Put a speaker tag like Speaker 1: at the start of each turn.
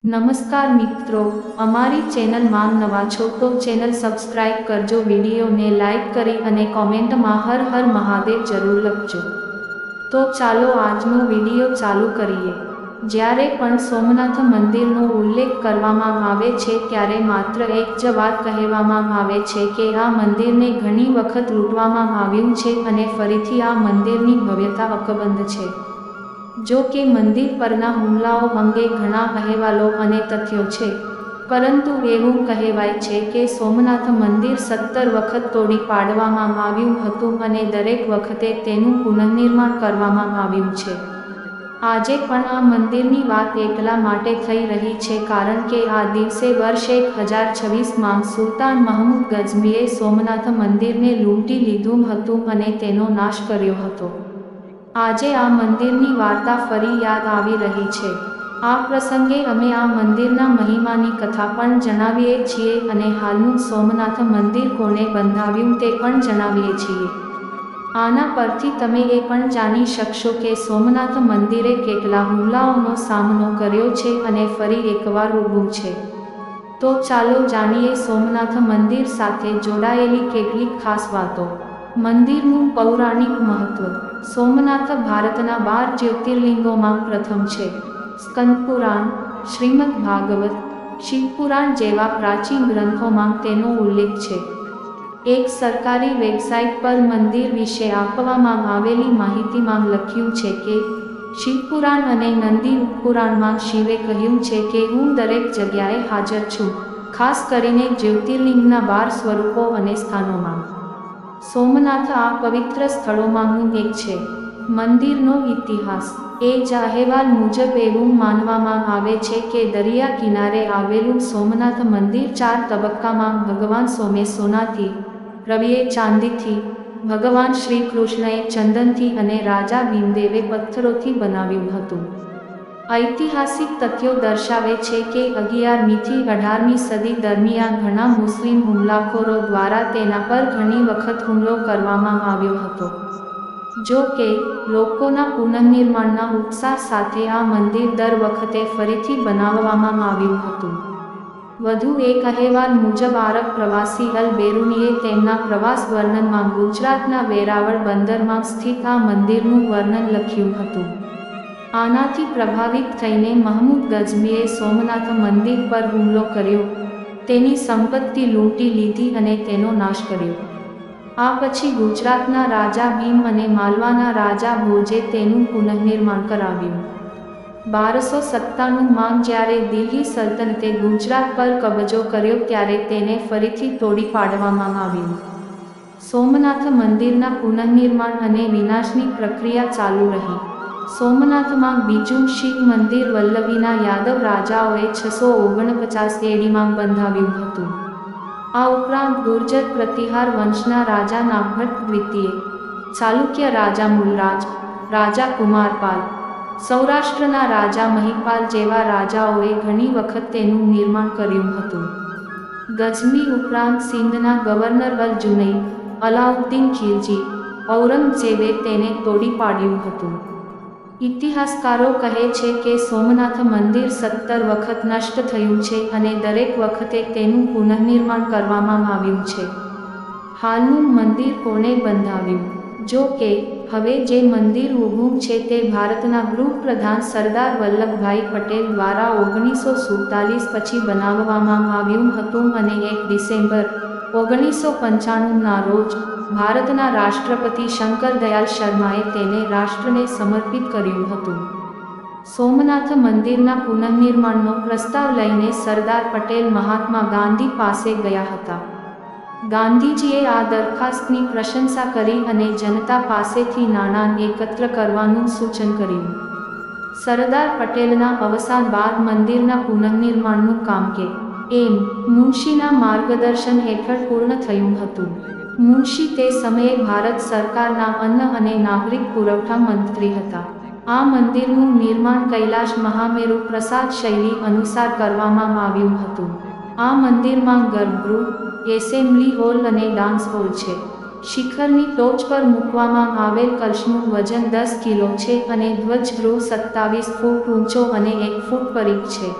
Speaker 1: નમસ્કાર મિત્રો, અમારી ચેનલમાં નવા છો તો ચેનલ સબસ્ક્રાઇબ કરજો, વિડીયોને લાઇક કરી અને કોમેન્ટમાં હર હર મહાદેવ જરૂર લખજો। તો ચાલો આજનો વિડીયો ચાલુ કરીએ। જ્યારે પણ સોમનાથ મંદિરનો ઉલ્લેખ કરવામાં આવે છે ત્યારે માત્ર એક જ વાત કહેવામાં આવે છે કે આ મંદિરને ઘણી વખત લૂંટવામાં આવ્યું છે અને ફરીથી આ મંદિરની ભવ્યતા અકબંધ છે। જો કે મંદિર પરના હુમલાઓ અંગે ઘણા અહેવાલો અને તથ્યો છે, પરંતુ એવું કહેવાય છે કે સોમનાથ મંદિર 17 વખત તોડી પાડવામાં આવ્યું હતું અને દરેક વખતે તેનું પુનઃનિર્માણ કરવામાં આવ્યું છે। આજે પણ આ મંદિરની વાત એટલા માટે થઈ રહી છે કારણ કે આ દિવસે વર્ષ 1026માં સુલતાન મહમૂદ ગઝનીએ સોમનાથ મંદિરને લૂંટી લીધું હતું અને તેનો નાશ કર્યો હતો। આજે આ મંદિરની વાર્તા ફરી યાદ આવી રહી છે। આ પ્રસંગે અમે આ મંદિરના મહિમાની કથા પણ જણાવીએ છીએ અને હાલનું સોમનાથ મંદિર કોણે બંધાવ્યું તે પણ જણાવીએ છીએ। આના પરથી તમે એ પણ જાણી શકશો કે સોમનાથ મંદિરે કેટલા હુમલાઓનો સામનો કર્યો છે અને ફરી એકવાર ઊભું છે। તો ચાલો જાણીએ સોમનાથ મંદિર સાથે જોડાયેલી કેટલીક ખાસ વાતો। મંદિરનું પૌરાણિક મહત્વ। સોમનાથ ભારતના 12 જ્યોતિર્લિંગોમાં પ્રથમ છે। સ્કંદ પુરાણ, શ્રીમદ ભાગવત, શિવપુરાણ જેવા પ્રાચીન ગ્રંથોમાં તેનો ઉલ્લેખ છે। એક સરકારી વેબસાઇટ પર મંદિર વિશે આપવામાં આવેલી માહિતીમાં લખ્યું છે કે શિવપુરાણ અને નંદી પુરાણમાં શિવે કહ્યું છે કે હું દરેક જગ્યાએ હાજર છું, ખાસ કરીને જ્યોતિર્લિંગના 12 સ્વરૂપો અને સ્થાનોમાં। સોમનાથ આ પવિત્ર સ્થળોમાંનું એક છે। મંદિરનો ઇતિહાસ। એ જ અહેવાલ મુજબ એવું માનવામાં આવે છે કે દરિયા કિનારે આવેલું સોમનાથ મંદિર 4 તબક્કામાં ભગવાન સોમે સોનાથી, રવિએ ચાંદીથી, ભગવાન શ્રી કૃષ્ણએ ચંદનથી અને રાજા ભીમદેવે પથ્થરોથી બનાવ્યું હતું। ઐતિહાસિક તથ્યો દર્શાવે છે કે 11મી થી 18મી સદી દરમિયાન ઘણા મુસ્લિમ હુમલાખોરો દ્વારા તેના પર ઘણી વખત હુમલો કરવામાં આવ્યો હતો। જો કે લોકોના પુનઃનિર્માણના ઉત્સાહ સાથે આ મંદિર દર વખતે ફરીથી બનાવવામાં આવ્યું હતું। વધુ એક અહેવાલ મુજબ આરબ પ્રવાસી અલ બેરૂનીએ તેમના પ્રવાસ વર્ણનમાં ગુજરાતના વેરાવળ બંદરમાં સ્થિત આ મંદિરનું વર્ણન લખ્યું હતું। આનાથી પ્રભાવિત થઈને મહમૂદ ગઝનીએ સોમનાથ મંદિર પર હુમલો કર્યો, તેની સંપત્તિ લૂંટી લીધી અને તેનો નાશ કર્યો। આ પછી ગુજરાતના રાજા ભીમ અને માલવાના રાજા ભોજે તેનું પુનઃનિર્માણ કરાવ્યું। 1297માં જ્યારે દિલ્હી સલ્તનતે ગુજરાત પર કબજો કર્યો ત્યારે તેને ફરીથી તોડી પાડવામાં આવ્યું। સોમનાથ મંદિરના પુનઃનિર્માણ અને વિનાશની પ્રક્રિયા ચાલુ રહી। સોમનાથમાં બીજું શિવ મંદિર વલ્લભીના યાદવ રાજાઓએ 649 એડીમાં બંધાવ્યું હતું। આ ઉપરાંત ગુર્જર પ્રતિહાર વંશના રાજા નાગભટ્ટ દ્વિતીય, ચાલુક્ય રાજા મૂલરાજ, રાજા કુમારપાલ, સૌરાષ્ટ્રના રાજા મહિપાલ જેવા રાજાઓએ ઘણી વખત તેનું નિર્માણ કર્યું હતું। ગઝની ઉપરાંત સિંધના ગવર્નર અલ જુનૈદ, અલાઉદ્દીન ખિલજી, ઔરંગઝેબે તેને તોડી પાડ્યું હતું। ઇતિહાસકારો કહે છે કે સોમનાથ મંદિર 17 વખત નષ્ટ થયું છે અને દરેક વખતે તેનું પુનઃનિર્માણ કરવામાં આવ્યું છે। હાલનું મંદિર કોણે બંધાવ્યું? જો કે હવે જે મંદિર ઊભું છે તે ભારતના ગૃહપ્રધાન સરદાર વલ્લભભાઈ પટેલ દ્વારા 1947 પછી બનાવવામાં આવ્યું હતું અને 1 ડિસેમ્બર 1995ના રોજ ભારતના રાષ્ટ્રપતિ શંકર દયાલ શર્માએ તેને રાષ્ટ્રને સમર્પિત કર્યું હતું। સોમનાથ મંદિરના પુનઃનિર્માણનો પ્રસ્તાવ લઈને સરદાર પટેલ મહાત્મા ગાંધી પાસે ગયા હતા। ગાંધીજીએ આ દરખાસ્તની પ્રશંસા કરી અને જનતા પાસેથી નાણાં એકત્ર કરવાનું સૂચન કર્યું। સરદાર પટેલના અવસાન બાદ મંદિરના પુનઃનિર્માણનું કામ કે એમ મુનશીના માર્ગદર્શન હેઠળ પૂર્ણ થયું હતું। મુનશી તે સમયે ભારત સરકારના અન્ન અને નાગરિક પુરવઠા મંત્રી હતા। આ મંદિરનું નિર્માણ કૈલાશ મહામેરુ પ્રસાદ શૈલી અનુસાર કરવામાં આવ્યું હતું। આ મંદિરમાં ગર્ભગૃહ, એસેમ્બલી હોલ અને ડાન્સ હોલ છે। શિખરની ટોચ પર મૂકવામાં આવેલ કલશનું વજન 10 કિલો છે અને ધ્વજગૃહ 27 ફૂટ ઊંચો અને 1 ફૂટ પરિઘ છે।